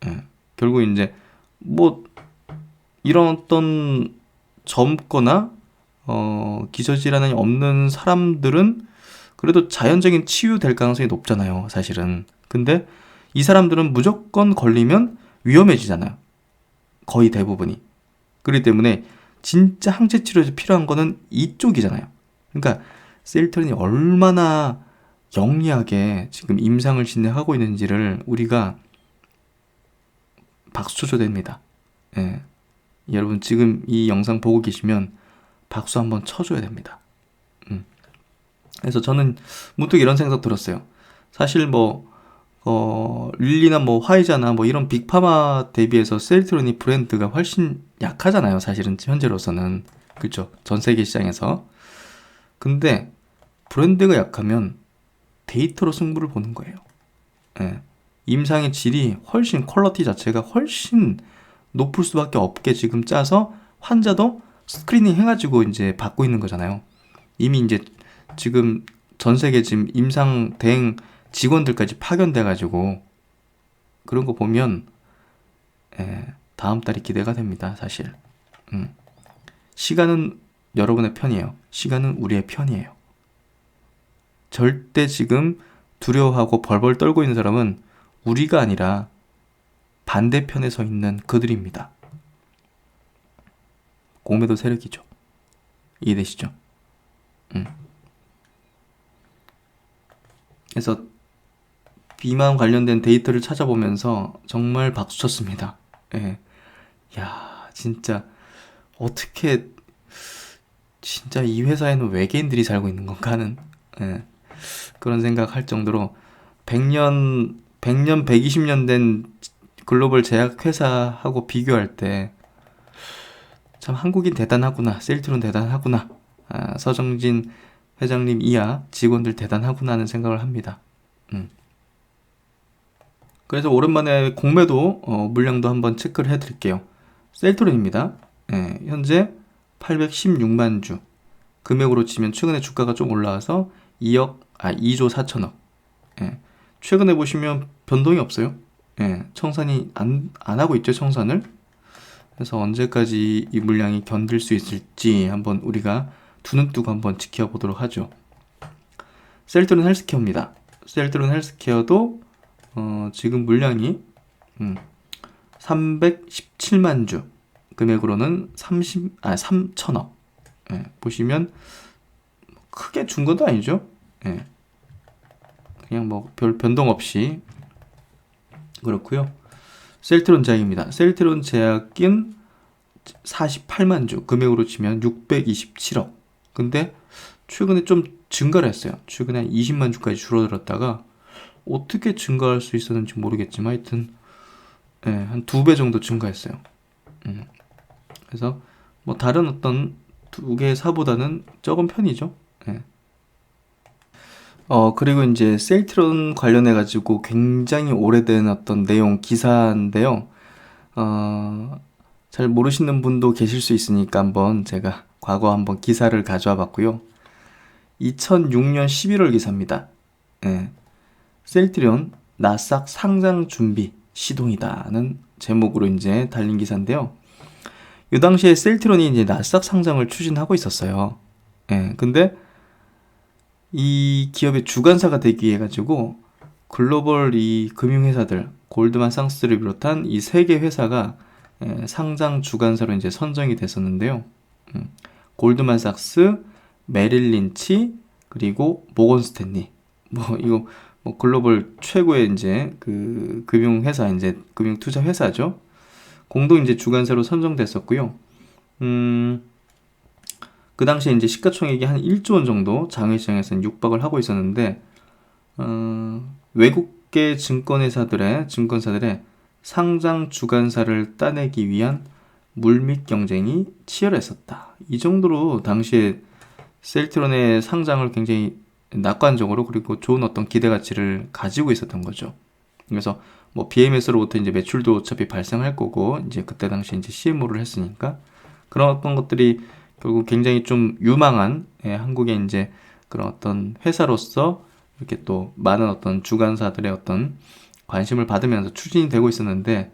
예. 결국 이제 뭐 이런 어떤 젊거나 기저질환이 없는 사람들은 그래도 자연적인 치유될 가능성이 높잖아요, 사실은. 근데 이 사람들은 무조건 걸리면 위험해지잖아요, 거의 대부분이. 그렇기 때문에 진짜 항체 치료제 필요한 거는 이쪽이잖아요. 그러니까 셀트론이 얼마나 영리하게 지금 임상을 진행하고 있는지를 우리가 박수 쳐줘야 됩니다. 예. 여러분 지금 이 영상 보고 계시면 박수 한번 쳐줘야 됩니다. 그래서 저는 문득 이런 생각 들었어요. 사실 릴리나 뭐 화이자나 뭐 이런 빅파마 대비해서 셀트론이 브랜드가 훨씬 약하잖아요, 사실은 현재로서는. 그렇죠, 전 세계 시장에서. 근데 브랜드가 약하면 데이터로 승부를 보는 거예요. 예. 임상의 질이 훨씬, 퀄리티 자체가 훨씬 높을 수밖에 없게 지금 짜서 환자도 스크리닝 해가지고 이제 받고 있는 거잖아요. 이미 이제 지금 전 세계 지금 임상 대행 직원들까지 파견돼가지고 그런 거 보면, 다음 달이 기대가 됩니다, 사실. 시간은 여러분의 편이에요. 시간은 우리의 편이에요. 절대 지금 두려워하고 벌벌 떨고 있는 사람은 우리가 아니라 반대편에 서 있는 그들입니다. 공매도 세력이죠. 이해되시죠? 그래서 비만 관련된 데이터를 찾아보면서 정말 박수쳤습니다. 예. 야, 진짜 어떻게 진짜 이 회사에는 외계인들이 살고 있는 건가 하는, 예, 그런 생각할 정도로 120년 된 글로벌 제약 회사하고 비교할 때 참 한국인 대단하구나, 셀트론 대단하구나, 서정진 회장님 이하 직원들 대단하구나 하는 생각을 합니다. 그래서 오랜만에 공매도 물량도 한번 체크를 해드릴게요. 셀트론입니다. 현재 816만 주. 금액으로 치면 최근에 주가가 좀 올라와서 2조 4천억. 최근에 보시면 변동이 없어요. 청산이 안 하고 있죠, 청산을. 그래서 언제까지 이 물량이 견딜 수 있을지 한번 우리가 두 눈 뜨고 한번 지켜보도록 하죠. 셀트론 헬스케어입니다. 셀트론 헬스케어도 지금 물량이 317만 주, 금액으로는 3천억. 보시면 크게 준 것도 아니죠. 그냥 뭐 별 변동 없이 그렇고요. 셀트론 제약입니다. 셀트론 제약은 48만 주, 금액으로 치면 627억. 근데 최근에 좀 증가를 했어요. 최근에 한 20만 주까지 줄어들었다가 어떻게 증가할 수 있었는지 모르겠지만 하여튼 예, 한 2배 정도 증가했어요. 음. 그래서 뭐 다른 어떤 두 개의 사보다는 적은 편이죠. 예. 그리고 이제 셀트론 관련해가지고 굉장히 오래된 어떤 내용 기사인데요. 어, 잘 모르시는 분도 계실 수 있으니까 한번 제가 과거 한번 기사를 가져와 봤고요. 2006년 11월 기사입니다. 예. 셀트리온 나스닥 상장 준비 시동이다는 제목으로 이제 달린 기사인데요. 이 당시에 셀트론이 이제 나스닥 상장을 추진하고 있었어요. 예. 근데 이 기업의 주관사가 되기 위해 가지고 글로벌 이 금융회사들 골드만상스를 비롯한 이 세 개 회사가 상장 주관사로 이제 선정이 됐었는데요. 골드만삭스, 메릴 린치, 그리고 모건 스탠리. 뭐 이거 뭐 글로벌 최고의 이제 그 금융회사 이제 금융 투자 회사죠. 공동 이제 주관사로 선정됐었고요. 그 당시에 이제 시가총액이 한 1조 원 정도 장외시장에서는 육박을 하고 있었는데 외국계 증권사들의 상장 주관사를 따내기 위한 물밑 경쟁이 치열했었다. 이 정도로 당시에 셀트론의 상장을 굉장히 낙관적으로 그리고 좋은 어떤 기대 가치를 가지고 있었던 거죠. 그래서 뭐 BMS로부터 이제 매출도 어차피 발생할 거고 이제 그때 당시 이제 CMO를 했으니까 그런 어떤 것들이 결국 굉장히 좀 유망한 한국의 이제 그런 어떤 회사로서 이렇게 또 많은 어떤 주관사들의 어떤 관심을 받으면서 추진이 되고 있었는데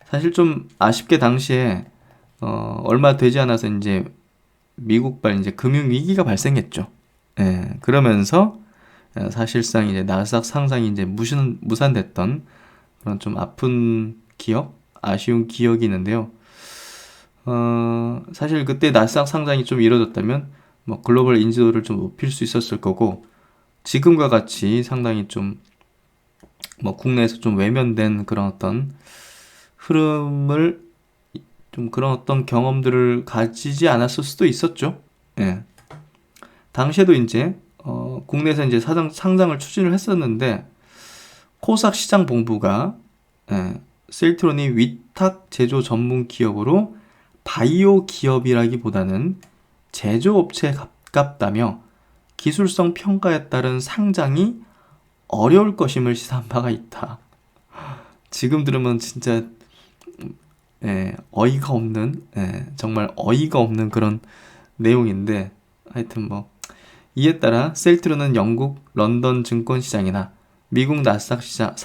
사실 좀 아쉽게 당시에 얼마 되지 않아서 이제 미국발 이제 금융 위기가 발생했죠. 예, 그러면서 사실상 이제 나스닥 상장이 이제 무산됐던 그런 좀 아픈 기억, 아쉬운 기억이 있는데요. 사실 그때 나스닥 상장이 좀 이뤄졌다면 뭐 글로벌 인지도를 좀 높일 수 있었을 거고 지금과 같이 상당히 좀 뭐 국내에서 좀 외면된 그런 어떤 흐름을 좀 그런 어떤 경험들을 가지지 않았을 수도 있었죠. 예. 당시에도 이제 국내에서 이제 상장을 추진을 했었는데 코스닥 시장 본부가 셀트론이 위탁 제조 전문 기업으로 바이오 기업이라기보다는 제조업체에 가깝다며 기술성 평가에 따른 상장이 어려울 것임을 시사한 바가 있다. 지금 들으면 진짜 어이가 없는 정말 어이가 없는 그런 내용인데 하여튼 뭐 이에 따라 셀트론은 영국 런던 증권시장이나 미국 나스닥 시장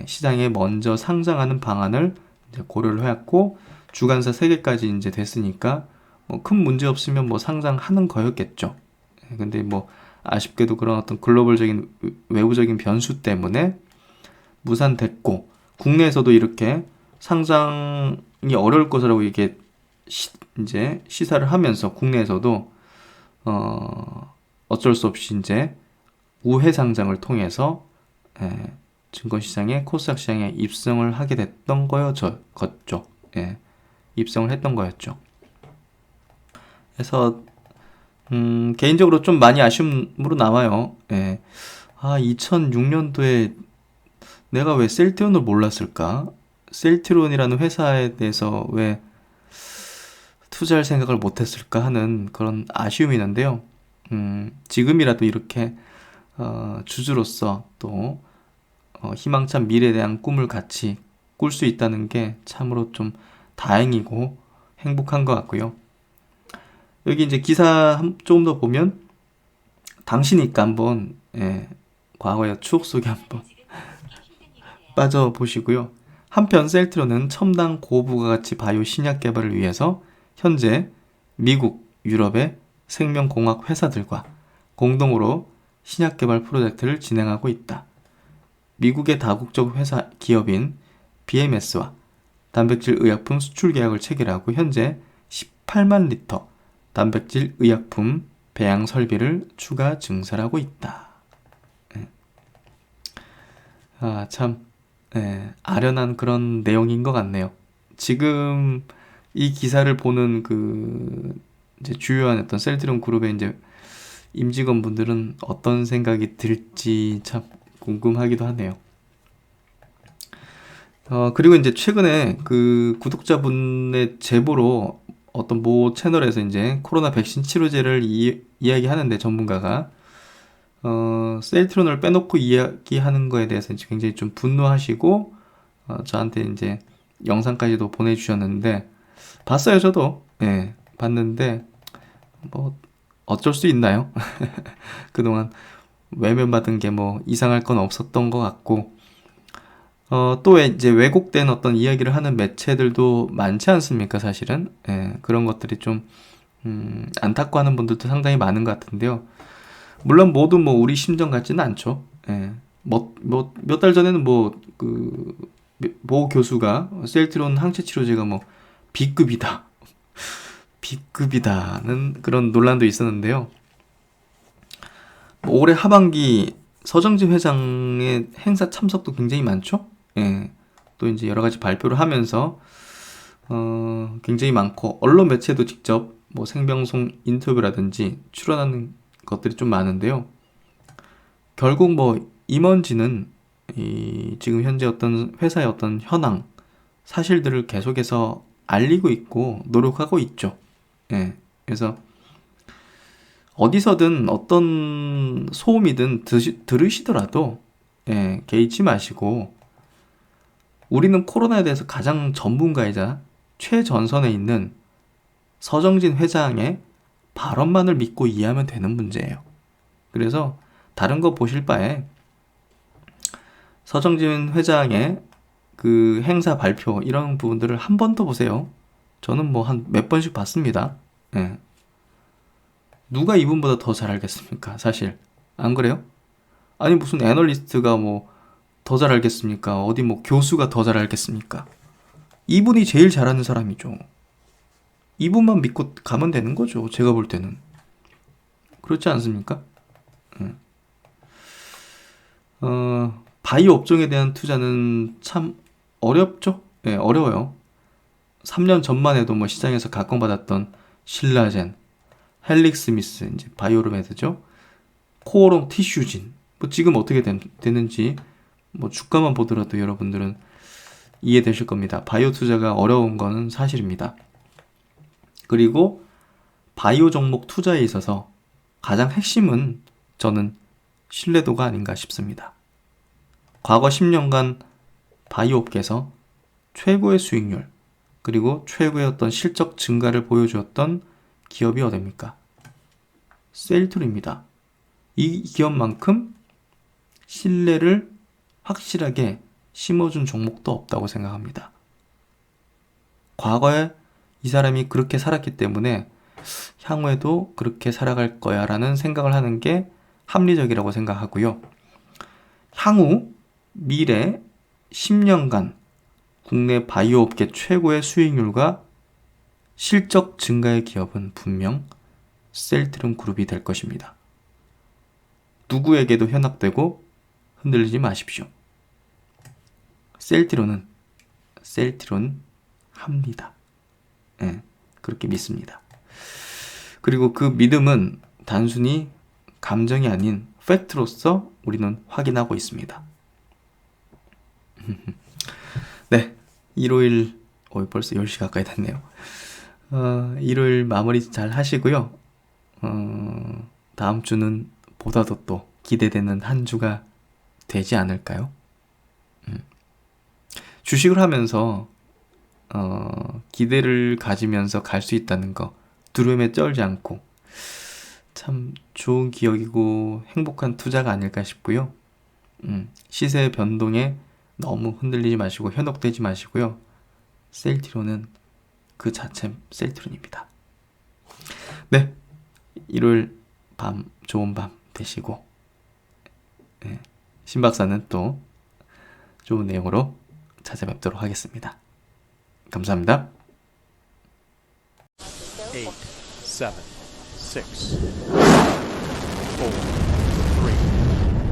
시장에 먼저 상장하는 방안을 이제 고려를 해왔고 주관사 3개까지 이제 됐으니까 뭐 큰 문제 없으면 뭐 상장하는 거였겠죠. 근데 뭐 아쉽게도 그런 어떤 글로벌적인 외부적인 변수 때문에 무산됐고 국내에서도 이렇게 상장이 어려울 것이라고 이게 이제 시사를 하면서 국내에서도 어쩔 수 없이 이제 우회 상장을 통해서 증권시장에 코스닥 시장에 입성을 하게 됐던 거였죠. 입성을 했던 거였죠. 그래서 개인적으로 좀 많이 아쉬움으로 남아요. 2006년도에 내가 왜 셀트론을 몰랐을까? 셀트론이라는 회사에 대해서 왜 투자할 생각을 못했을까 하는 그런 아쉬움이 있는데요. 지금이라도 이렇게 주주로서 또 희망찬 미래에 대한 꿈을 같이 꿀 수 있다는 게 참으로 좀 다행이고 행복한 것 같고요. 여기 이제 기사 조금 더 보면 당시니까 한번 과거의 추억 속에 한번 빠져보시고요. 한편 셀트론은 첨단 고부가가치 바이오 신약 개발을 위해서 현재 미국, 유럽의 생명공학 회사들과 공동으로 신약 개발 프로젝트를 진행하고 있다. 미국의 다국적 회사 기업인 BMS와 단백질 의약품 수출 계약을 체결하고 현재 18만 리터 단백질 의약품 배양 설비를 추가 증설하고 있다. 참 아련한 그런 내용인 것 같네요. 지금 이 기사를 보는 그 이제 주요한 어떤 셀트리온 그룹의 이제 임직원분들은 어떤 생각이 들지 참 궁금하기도 하네요. 그리고 이제 최근에 그 구독자분의 제보로 어떤 모 채널에서 이제 코로나 백신 치료제를 이야기하는데 전문가가 셀트론을 빼놓고 이야기하는 거에 대해서 이제 굉장히 좀 분노하시고 저한테 이제 영상까지도 보내주셨는데 봤어요. 저도 봤는데 뭐 어쩔 수 있나요? 그동안 외면받은 게 뭐 이상할 건 없었던 것 같고 또 이제 왜곡된 어떤 이야기를 하는 매체들도 많지 않습니까, 사실은? 그런 것들이 좀 안타까워하는 분들도 상당히 많은 것 같은데요. 물론 모두 뭐 우리 심정 같지는 않죠. 몇 달 전에는 모 교수가 셀트리온 항체 치료제가 뭐 B급이다. B급이다는 그런 논란도 있었는데요. 올해 하반기 서정진 회장의 행사 참석도 굉장히 많죠. 또 이제 여러 가지 발표를 하면서 굉장히 많고 언론 매체도 직접 뭐 생방송 인터뷰라든지 출연하는 것들이 좀 많은데요. 결국 뭐 임원진은 지금 현재 어떤 회사의 어떤 현황, 사실들을 계속해서 알리고 있고 노력하고 있죠. 그래서 어디서든 어떤 소음이든 들으시더라도 개의치 마시고 우리는 코로나에 대해서 가장 전문가이자 최전선에 있는 서정진 회장의 발언만을 믿고 이해하면 되는 문제예요. 그래서 다른 거 보실 바에 서정진 회장의 그 행사 발표 이런 부분들을 한 번 더 보세요. 저는 뭐 한 몇 번씩 봤습니다. 누가 이분보다 더 잘 알겠습니까? 사실 안 그래요? 아니 무슨 애널리스트가 뭐 더 잘 알겠습니까? 어디 뭐 교수가 더 잘 알겠습니까? 이분이 제일 잘하는 사람이죠. 이분만 믿고 가면 되는 거죠. 제가 볼 때는. 그렇지 않습니까? 바이오 업종에 대한 투자는 참 어렵죠? 어려워요. 3년 전만 해도 뭐 시장에서 각광받았던 신라젠, 헬릭스미스, 이제 바이오르메드죠. 코오롱 티슈진. 뭐 지금 어떻게 되는지 뭐 주가만 보더라도 여러분들은 이해되실 겁니다. 바이오 투자가 어려운 거는 사실입니다. 그리고 바이오 종목 투자에 있어서 가장 핵심은 저는 신뢰도가 아닌가 싶습니다. 과거 10년간 바이오 업계에서 최고의 수익률 그리고 최고의 어떤 실적 증가를 보여주었던 기업이 어디입니까? 셀트리온입니다. 이 기업만큼 신뢰를 확실하게 심어준 종목도 없다고 생각합니다. 과거에 이 사람이 그렇게 살았기 때문에 향후에도 그렇게 살아갈 거야 라는 생각을 하는 게 합리적이라고 생각하고요. 향후 미래 10년간 국내 바이오 업계 최고의 수익률과 실적 증가의 기업은 분명 셀트리온 그룹이 될 것입니다. 누구에게도 현혹되고 흔들리지 마십시오. 셀트리온은 셀트리온 합니다. 그렇게 믿습니다. 그리고 그 믿음은 단순히 감정이 아닌 팩트로서 우리는 확인하고 있습니다. 네, 일요일 벌써 10시 가까이 됐네요. 일요일 마무리 잘 하시고요. 다음 주는 보다도 또 기대되는 한 주가 되지 않을까요? 주식을 하면서 기대를 가지면서 갈 수 있다는 거 두려움에 떨지 않고 참 좋은 기억이고 행복한 투자가 아닐까 싶고요. 시세 변동에 너무 흔들리지 마시고 현혹되지 마시고요. 셀트리온은 그 자체 셀트리온입니다. 네, 일요일 밤 좋은 밤 되시고 신박사는 또 좋은 내용으로 찾아뵙도록 하겠습니다. 감사합니다. 8, 7, 6, 5, 4, 3,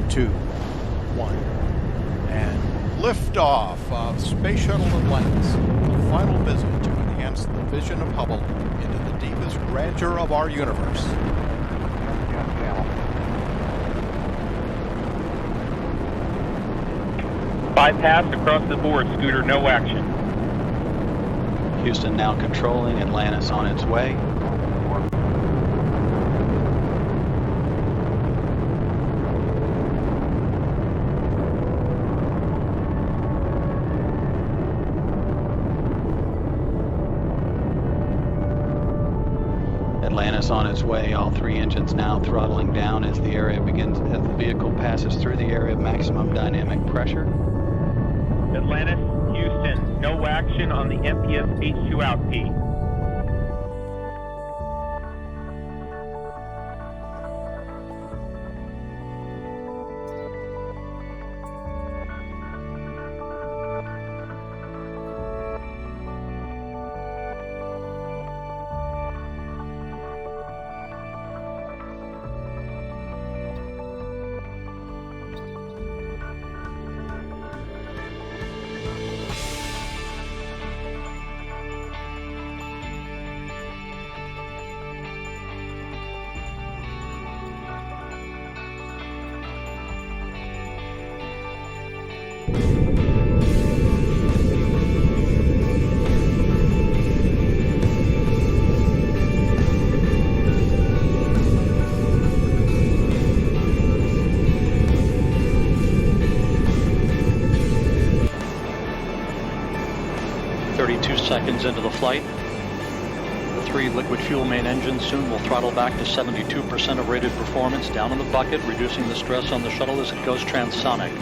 2, 1, and liftoff of Space Shuttle Atlantis. A final visit to an enhance the vision of Hubble into the deepest grandeur of our universe. Bypass across the board, Scooter, no action. Houston now controlling, Atlantis on its way. Atlantis on its way, all 3 engines now throttling down as the vehicle passes through the area of maximum dynamic pressure. Atlantis, Houston, no action on the MPS H2 out P. Seconds into the flight. The 3 liquid fuel main engines soon will throttle back to 72% of rated performance down in the bucket, reducing the stress on the shuttle as it goes transonic.